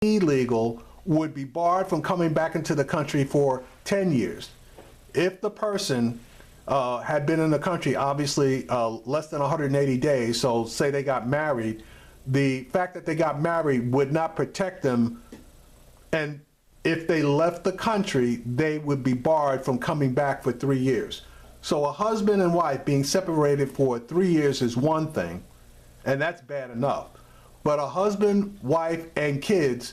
illegal would be barred from coming back into the country for 10 years. If the person had been in the country, obviously, less than 180 days, so say they got married, the fact that they got married would not protect them, and if they left the country, they would be barred from coming back for 3 years. So a husband and wife being separated for 3 years is one thing, and that's bad enough. But a husband, wife, and kids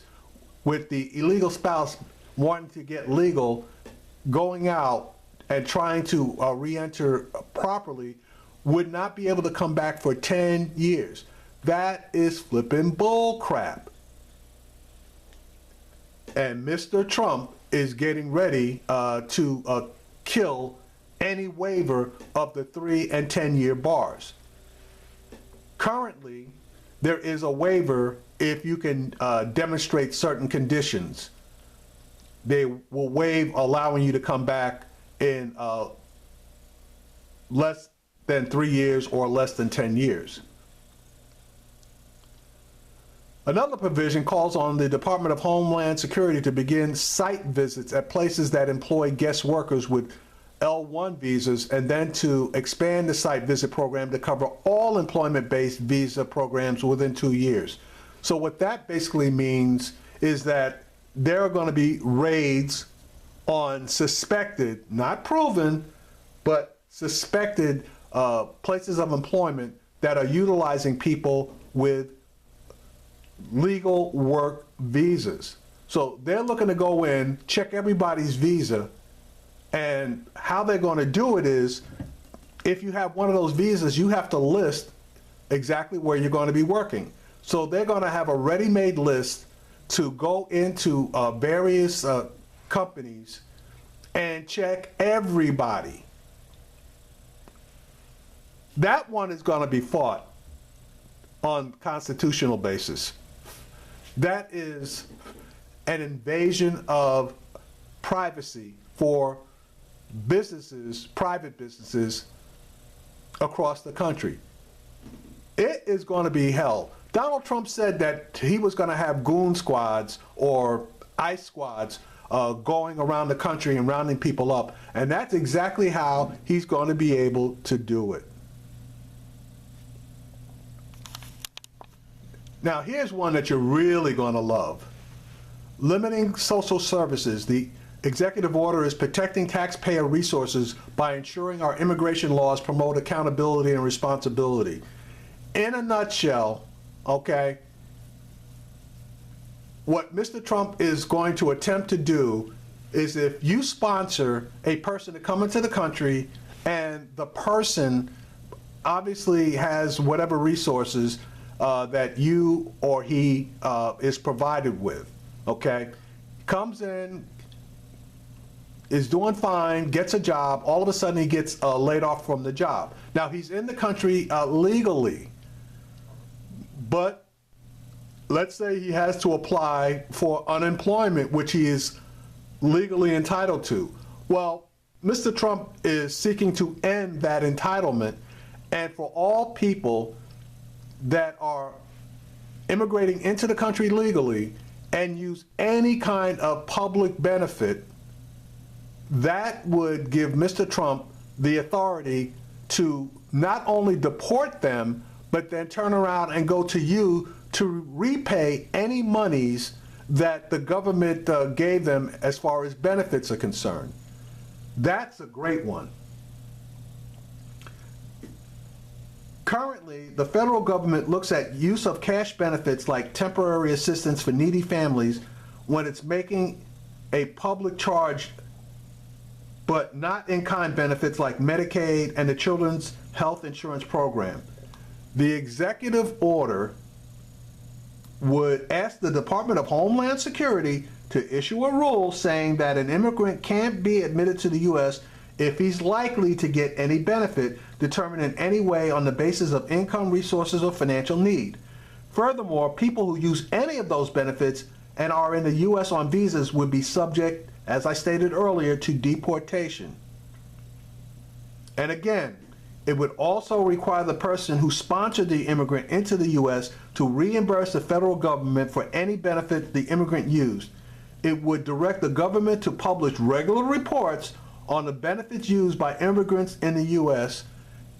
with the illegal spouse wanting to get legal, going out and trying to re-enter properly, would not be able to come back for 10 years. That is flipping bull crap. And Mr. Trump is getting ready to kill any waiver of the 3 and 10-year bars. Currently, there is a waiver if you can demonstrate certain conditions. They will waive allowing you to come back in less than 3 years or less than 10 years. Another provision calls on the Department of Homeland Security to begin site visits at places that employ guest workers with L1 visas, and then to expand the site visit program to cover all employment-based visa programs within 2 years. So what that basically means is that there are going to be raids on suspected, not proven, but suspected places of employment that are utilizing people with legal work visas. So they're looking to go in, check everybody's visa, and how they're going to do it is, if you have one of those visas, you have to list exactly where you're going to be working. So they're going to have a ready-made list to go into various companies and check everybody. That one is going to be fought on constitutional basis. That is an invasion of privacy for businesses, private businesses across the country. It is going to be hell. Donald Trump said that he was going to have goon squads or ICE squads going around the country and rounding people up, and that's exactly how he's going to be able to do it. Now, here's one that you're really going to love. Limiting social services. The executive order is protecting taxpayer resources by ensuring our immigration laws promote accountability and responsibility. In a nutshell, okay, what Mr. Trump is going to attempt to do is, if you sponsor a person to come into the country and the person obviously has whatever resources that you or he is provided with, okay, comes in, is doing fine, gets a job, all of a sudden he gets laid off from the job. Now, he's in the country legally, but let's say he has to apply for unemployment, which he is legally entitled to. Well, Mr. Trump is seeking to end that entitlement, and for all people that are immigrating into the country legally and use any kind of public benefit, that would give Mr. Trump the authority to not only deport them, but then turn around and go to you to repay any monies that the government gave them as far as benefits are concerned. That's a great one. Currently, the federal government looks at use of cash benefits like temporary assistance for needy families when it's making a public charge, but not in-kind benefits like Medicaid and the Children's Health Insurance Program. The executive order would ask the Department of Homeland Security to issue a rule saying that an immigrant can't be admitted to the U.S. if he's likely to get any benefit determined in any way on the basis of income, resources, or financial need. Furthermore, people who use any of those benefits and are in the U.S. on visas would be subject, as I stated earlier, to deportation. And again, It would also require the person who sponsored the immigrant into the U.S. to reimburse the federal government for any benefit the immigrant used. It would direct the government to publish regular reports on the benefits used by immigrants in the U.S.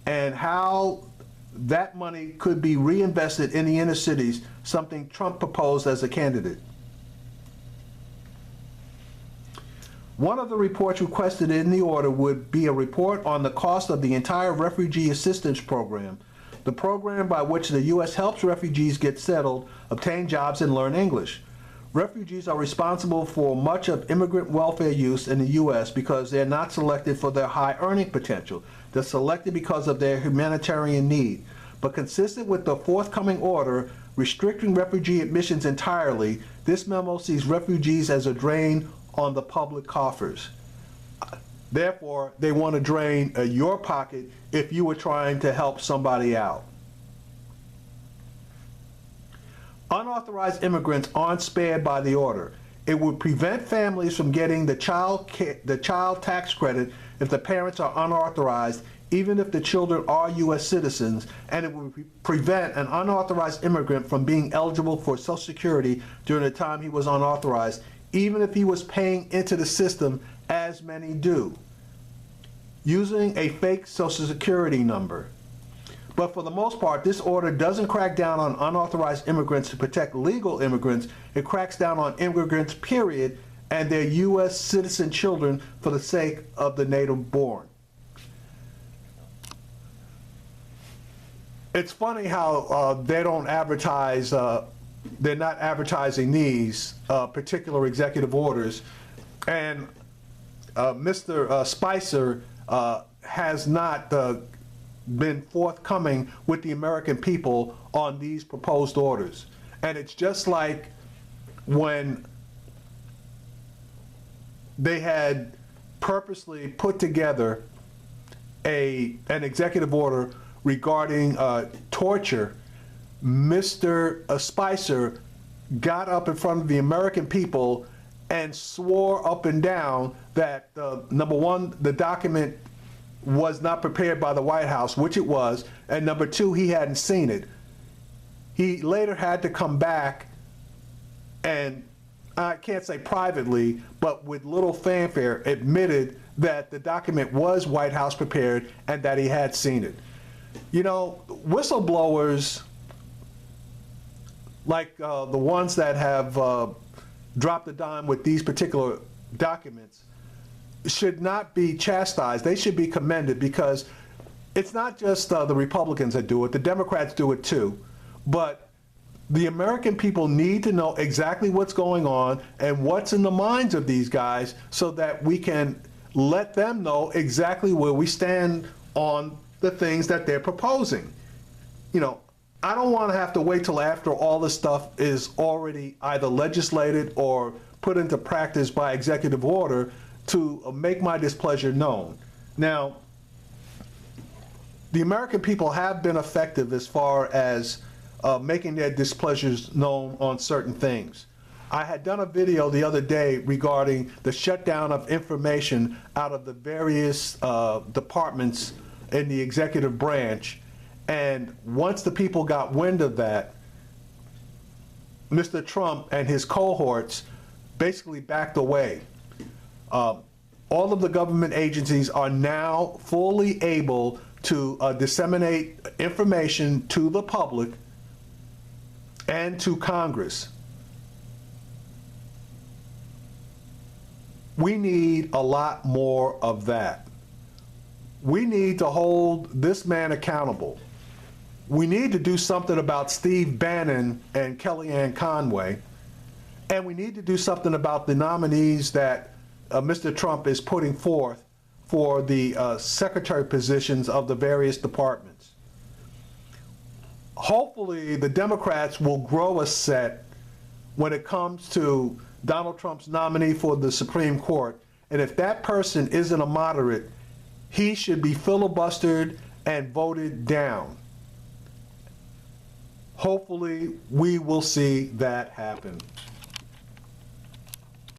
and how that money could be reinvested in the inner cities, something Trump proposed as a candidate. One of the reports requested in the order would be a report on the cost of the entire refugee assistance program, the program by which the U.S. helps refugees get settled, obtain jobs, and learn English. Refugees are responsible for much of immigrant welfare use in the U.S. because they're not selected for their high earning potential. They're selected because of their humanitarian need. But consistent with the forthcoming order restricting refugee admissions entirely, this memo sees refugees as a drain on the public coffers. Therefore, they want to drain your pocket if you were trying to help somebody out. Unauthorized immigrants aren't spared by the order. It would prevent families from getting the child tax credit if the parents are unauthorized, even if the children are U.S. citizens, and it would prevent an unauthorized immigrant from being eligible for Social Security during the time he was unauthorized, even if he was paying into the system, as many do, using a fake Social Security number. But for the most part, this order doesn't crack down on unauthorized immigrants to protect legal immigrants. It cracks down on immigrants, period, and their U.S. citizen children for the sake of the native born. It's funny how they don't advertise, they're not advertising these particular executive orders. And Mr. Spicer has not been forthcoming with the American people on these proposed orders. And it's just like when they had purposely put together an executive order regarding torture. Mr. Spicer got up in front of the American people and swore up and down that, number one, the document was not prepared by the White House, which it was, and number two, he hadn't seen it. He later had to come back and, I can't say privately, but with little fanfare, admitted that the document was White House prepared and that he had seen it. You know, whistleblowers, like the ones that have dropped the dime with these particular documents, should not be chastised. They should be commended, because it's not just the Republicans that do it, the Democrats do it too. But the American people need to know exactly what's going on and what's in the minds of these guys so that we can let them know exactly where we stand on the things that they're proposing. You know, I don't want to have to wait till after all this stuff is already either legislated or put into practice by executive order to make my displeasure known. Now, the American people have been effective as far as making their displeasures known on certain things. I had done a video the other day regarding the shutdown of information out of the various departments in the executive branch, and once the people got wind of that, Mr. Trump and his cohorts basically backed away. All of the government agencies are now fully able to disseminate information to the public and to Congress. We need a lot more of that. We need to hold this man accountable. We need to do something about Steve Bannon and Kellyanne Conway, and we need to do something about the nominees that Mr. Trump is putting forth for the secretary positions of the various departments. Hopefully the Democrats will grow a set when it comes to Donald Trump's nominee for the Supreme Court, and if that person isn't a moderate, he should be filibustered and voted down. Hopefully we will see that happen.